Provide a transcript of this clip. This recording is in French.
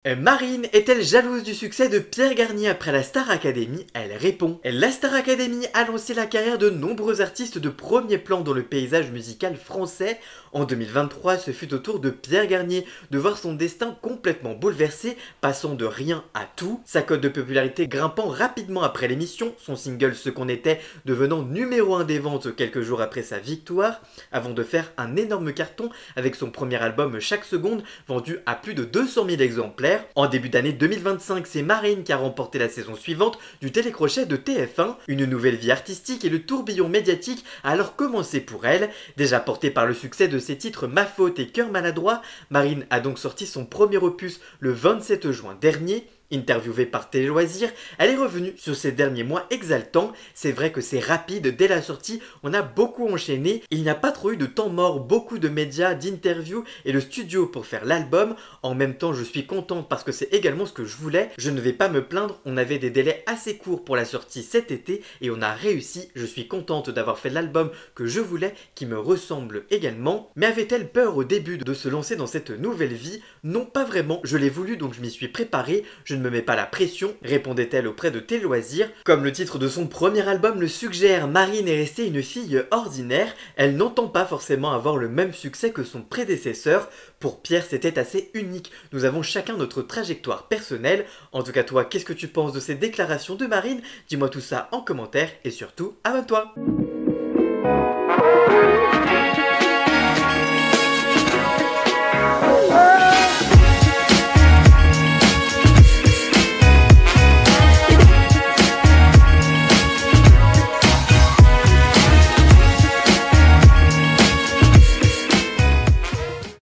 Marine est-elle jalouse du succès de Pierre Garnier après la Star Academy? Elle répond. La Star Academy a lancé la carrière de nombreux artistes de premier plan dans le paysage musical français. En 2023, ce fut au tour de Pierre Garnier de voir son destin complètement bouleversé, passant de rien à tout. Sa cote de popularité grimpant rapidement après l'émission, son single Ce qu'on était devenant numéro 1 des ventes quelques jours après sa victoire, avant de faire un énorme carton avec son premier album Chaque Seconde, vendu à plus de 200 000 exemplaires. En début d'année 2025, c'est Marine qui a remporté la saison suivante du télécrochet de TF1. Une nouvelle vie artistique et le tourbillon médiatique a alors commencé pour elle. Déjà portée par le succès de ses titres Ma Faute et Cœur Maladroit, Marine a donc sorti son premier opus le 27 juin dernier. Interviewée par Télé Loisirs, elle est revenue sur ces derniers mois exaltants. C'est vrai que c'est rapide, dès la sortie, on a beaucoup enchaîné. Il n'y a pas trop eu de temps mort, beaucoup de médias, d'interviews et le studio pour faire l'album. En même temps, je suis contente parce que c'est également ce que je voulais. Je ne vais pas me plaindre, on avait des délais assez courts pour la sortie cet été et on a réussi. Je suis contente d'avoir fait l'album que je voulais, qui me ressemble également. Mais avait-elle peur au début de se lancer dans cette nouvelle vie? Non, pas vraiment, je l'ai voulu donc je m'y suis préparée. Je ne me mets pas la pression, répondait-elle auprès de Télé Loisirs. Comme le titre de son premier album le suggère, Marine est restée une fille ordinaire. Elle n'entend pas forcément avoir le même succès que son prédécesseur. Pour Pierre, c'était assez unique. Nous avons chacun notre trajectoire personnelle. En tout cas, toi, qu'est-ce que tu penses de ces déclarations de Marine? Dis-moi tout ça en commentaire et surtout, abonne-toi!